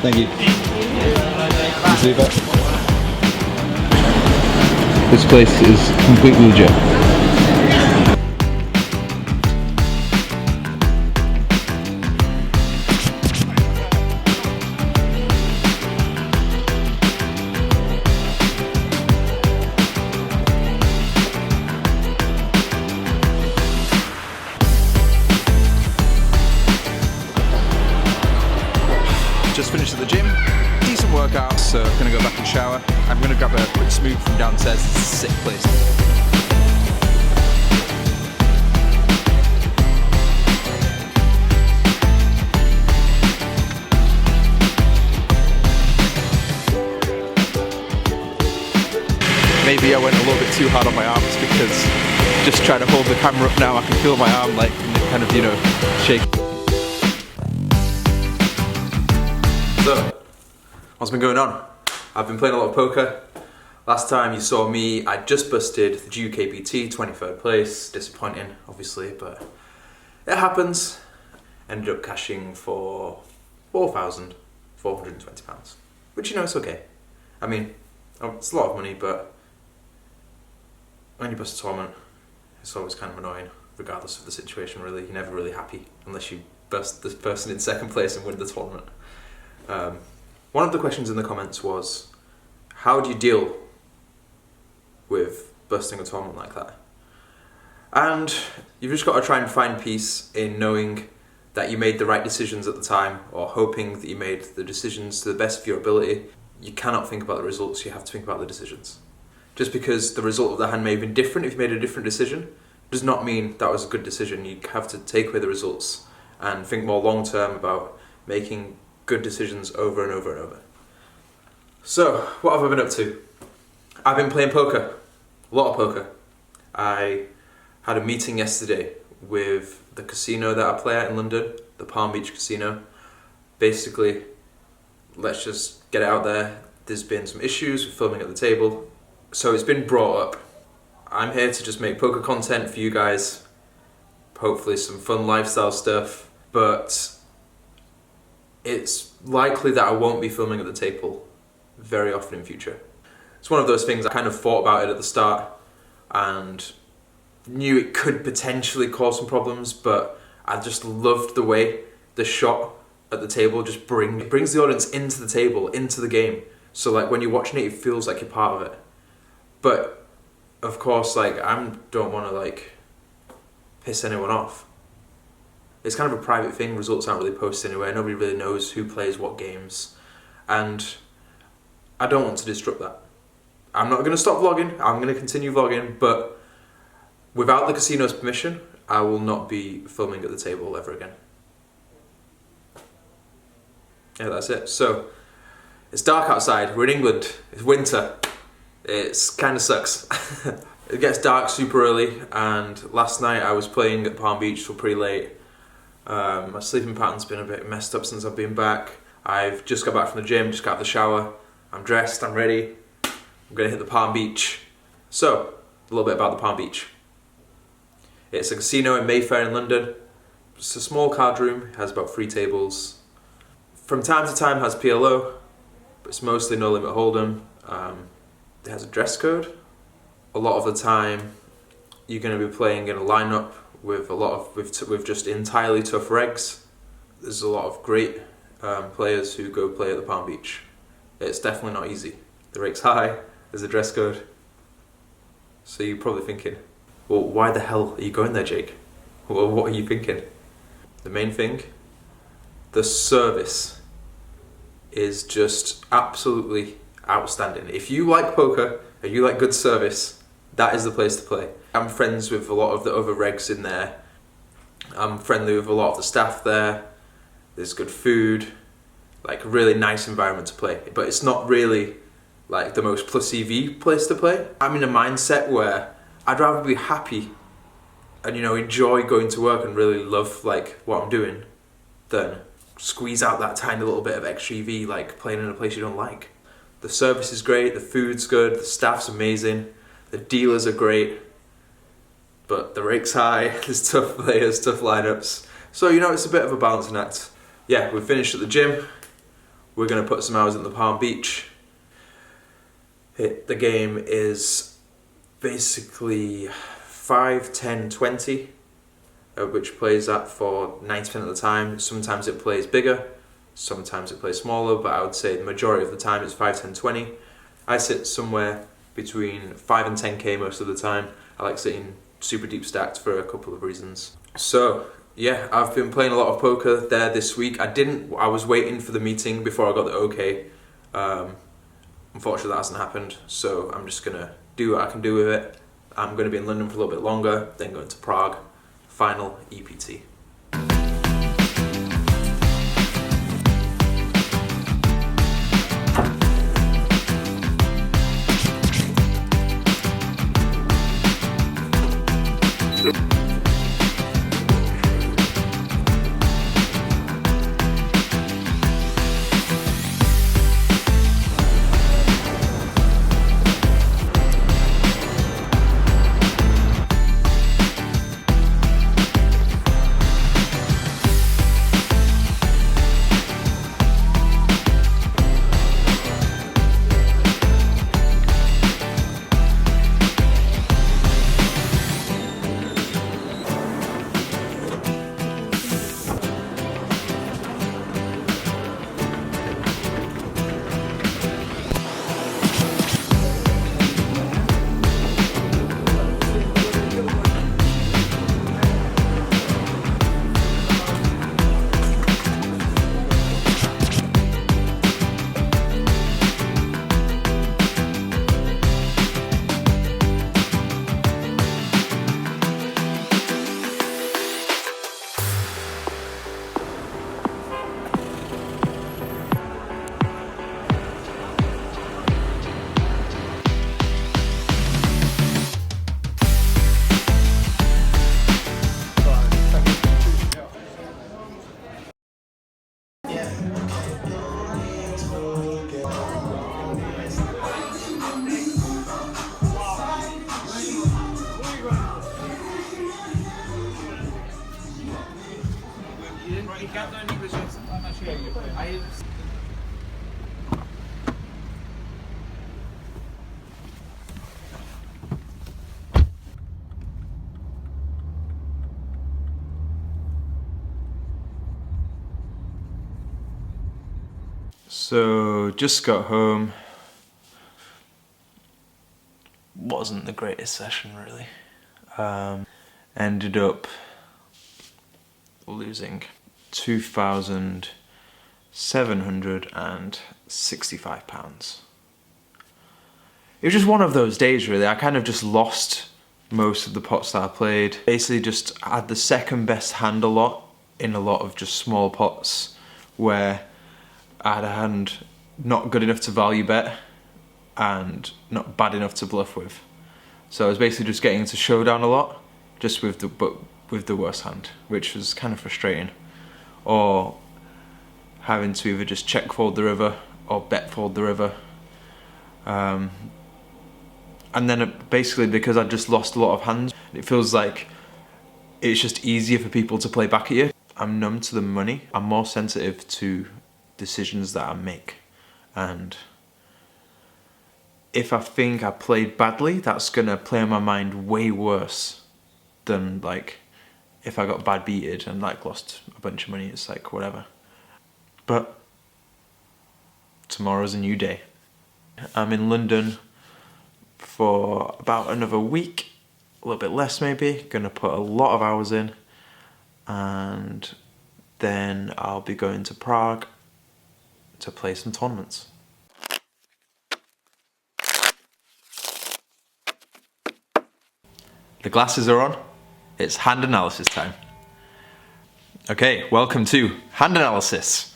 Thank you. Super. This place is completely legit. Just finished at the gym, decent workout, so I'm gonna go back and shower. I'm gonna grab a quick smooth from downstairs. It's a sick place. Maybe I went a little bit too hard on my arms because just trying to hold the camera up now, I can feel my arm like kind of, you know, shake. So, what's been going on? I've been playing a lot of poker. Last time you saw me, I just busted the GUKBT, 23rd place. Disappointing, obviously, but it happens. Ended up cashing for £4,420, which, you know, it's okay. I mean, it's a lot of money, but when you bust a tournament, it's always kind of annoying, regardless of the situation, really. You're never really happy unless you bust the person in second place and win the tournament. One of the questions in the comments was, how do you deal with busting a tournament like that? And you've just got to try and find peace in knowing that you made the right decisions at the time, or hoping that you made the decisions to the best of your ability. You cannot think about the results, you have to think about the decisions. Just because the result of the hand may have been different if you made a different decision, does not mean that was a good decision. You have to take away the results and think more long term about making good decisions over and over and over. So, what have I been up to? I've been playing poker, a lot of poker. I had a meeting yesterday with the casino that I play at in London, the Palm Beach Casino. Basically, let's just get it out there. There's been some issues with filming at the table, so it's been brought up. I'm here to just make poker content for you guys, hopefully some fun lifestyle stuff, but it's likely that I won't be filming at the table very often in future. It's one of those things, I kind of thought about it at the start and knew it could potentially cause some problems, but I just loved the way the shot at the table just brings the audience into the table, into the game. So like when you're watching it, it feels like you're part of it. But of course, like I don't want to like piss anyone off. It's kind of a private thing, results aren't really posted anywhere, nobody really knows who plays what games, and I don't want to disrupt that. I'm not going to stop vlogging, I'm going to continue vlogging, but without the casino's permission, I will not be filming at the table ever again. Yeah, that's it. So, it's dark outside, we're in England, it's winter, it's kind of sucks. It gets dark super early, and last night I was playing at Palm Beach till pretty late. My sleeping pattern's been a bit messed up since I've been back. I've just got back from the gym, just got out of the shower. I'm dressed, I'm ready. I'm gonna hit the Palm Beach. So, a little bit about the Palm Beach. It's a casino in Mayfair in London. It's a small card room, it has about 3 tables. From time to time it has PLO, but it's mostly no limit hold'em. It has a dress code. A lot of the time you're gonna be playing in a lineup with with just entirely tough regs. There's a lot of great players who go play at the Palm Beach. It's definitely not easy. The rake's high, there's a dress code. So you're probably thinking, well, why the hell are you going there, Jake? Well, what are you thinking? The main thing, the service is just absolutely outstanding. If you like poker and you like good service, that is the place to play. I'm friends with a lot of the other regs in there. I'm friendly with a lot of the staff there. There's good food, like a really nice environment to play. But it's not really like the most plus EV place to play. I'm in a mindset where I'd rather be happy and, you know, enjoy going to work and really love like what I'm doing than squeeze out that tiny little bit of extra EV like playing in a place you don't like. The service is great, the food's good, the staff's amazing, the dealers are great, but the rake's high, there's tough players, tough lineups. So, you know, it's a bit of a balancing act. Yeah, we finished at the gym, we're going to put some hours in the Palm Beach. The game is basically 5, 10, 20, which plays that for 90% of the time. Sometimes it plays bigger, sometimes it plays smaller, but I would say the majority of the time it's 5, 10, 20. I sit somewhere between 5 and 10k most of the time. I like sitting super deep stacked for a couple of reasons. So yeah, I've been playing a lot of poker there this week. I was waiting for the meeting before I got the okay. Unfortunately that hasn't happened, so I'm just gonna do what I can do with it. I'm gonna be in London for a little bit longer, then going to Prague, final EPT. So just got home. Wasn't the greatest session really. Ended up losing £2,765. It was just one of those days really. I kind of just lost most of the pots that I played. Basically just had the second best hand a lot in a lot of just small pots where I had a hand not good enough to value bet and not bad enough to bluff with. So I was basically just getting into showdown a lot, just with the worst hand, which was kind of frustrating. Or having to either just check fold the river or bet fold the river. And then basically because I just lost a lot of hands, it feels like it's just easier for people to play back at you. I'm numb to the money. I'm more sensitive to decisions that I make, and if I think I played badly, that's gonna play on my mind way worse than like if I got bad beated and like lost a bunch of money. It's like whatever. But tomorrow's a new day. I'm in London for about another week, a little bit less maybe. Gonna put a lot of hours in, and then I'll be going to Prague to play some tournaments. The glasses are on. It's hand analysis time. Okay, welcome to hand analysis.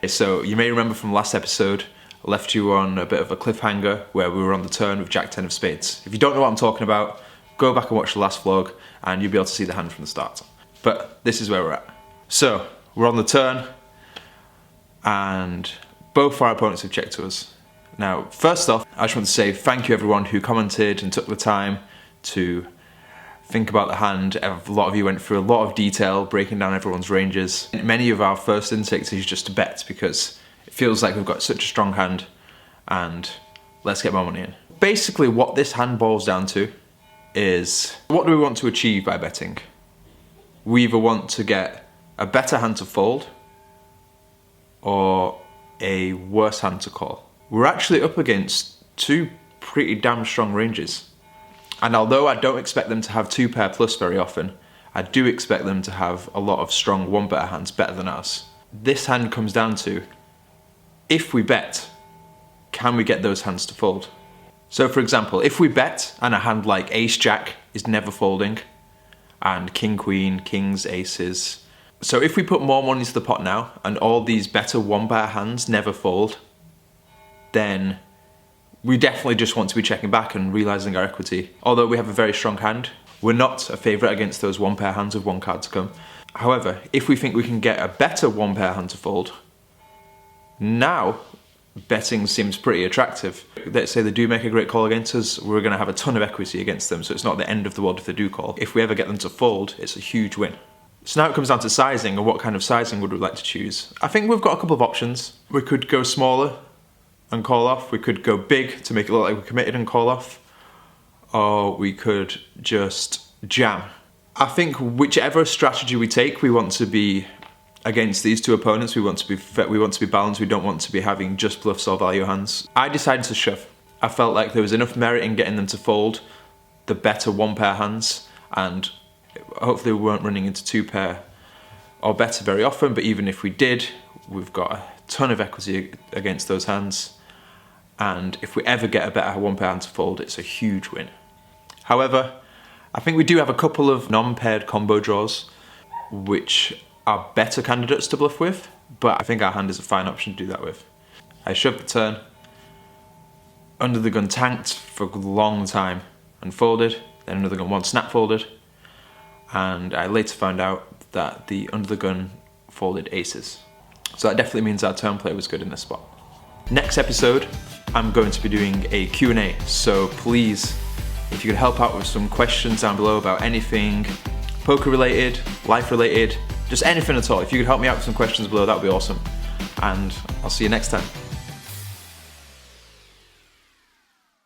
So you may remember from last episode, I left you on a bit of a cliffhanger where we were on the turn with Jack 10 of spades. If you don't know what I'm talking about, go back and watch the last vlog and you'll be able to see the hand from the start. But this is where we're at. So we're on the turn, and both our opponents have checked to us. Now, first off, I just want to say thank you everyone who commented and took the time to think about the hand. A lot of you went through a lot of detail breaking down everyone's ranges. Many of our first instincts is just to bet because It feels like we've got such a strong hand, and let's get more money in. Basically what this hand boils down to is, what do we want to achieve by betting? We either want to get a better hand to fold or a worse hand to call. We're actually up against two pretty damn strong ranges. And although I don't expect them to have 2 pair plus very often, I do expect them to have a lot of strong 1 better hands better than us. This hand comes down to, if we bet, can we get those hands to fold? So for example, if we bet and a hand like Ace Jack is never folding, and King Queen, Kings, Aces. So if we put more money into the pot now, and all these better 1 pair hands never fold, then we definitely just want to be checking back and realising our equity. Although we have a very strong hand, we're not a favourite against those 1 pair hands with 1 card to come. However, if we think we can get a better 1 pair hand to fold, now betting seems pretty attractive. Let's say they do make a great call against us, we're going to have a ton of equity against them, so it's not the end of the world if they do call. If we ever get them to fold, it's a huge win. So now it comes down to sizing, and what kind of sizing would we like to choose? I think we've got a couple of options. We could go smaller and call off, we could go big to make it look like we're committed and call off, or we could just jam. I think whichever strategy we take, we want to be against these two opponents. We want to be balanced. We don't want to be having just bluffs or value hands. I decided to shove. I felt like there was enough merit in getting them to fold the better 1 pair hands, and hopefully we weren't running into 2 pair or better very often, but even if we did, we've got a ton of equity against those hands, and if we ever get a better 1 pair hand to fold, it's a huge win. However, I think we do have a couple of non-paired combo draws which are better candidates to bluff with, but I think our hand is a fine option to do that with. I shoved the turn, under the gun tanked for a long time and folded, then under the gun 1 snap folded, and I later found out that the under the gun folded aces. So that definitely means our turn play was good in this spot. Next episode, I'm going to be doing a Q&A, so please, if you could help out with some questions down below about anything poker related, life related, just anything at all. If you could help me out with some questions below, that would be awesome. And I'll see you next time.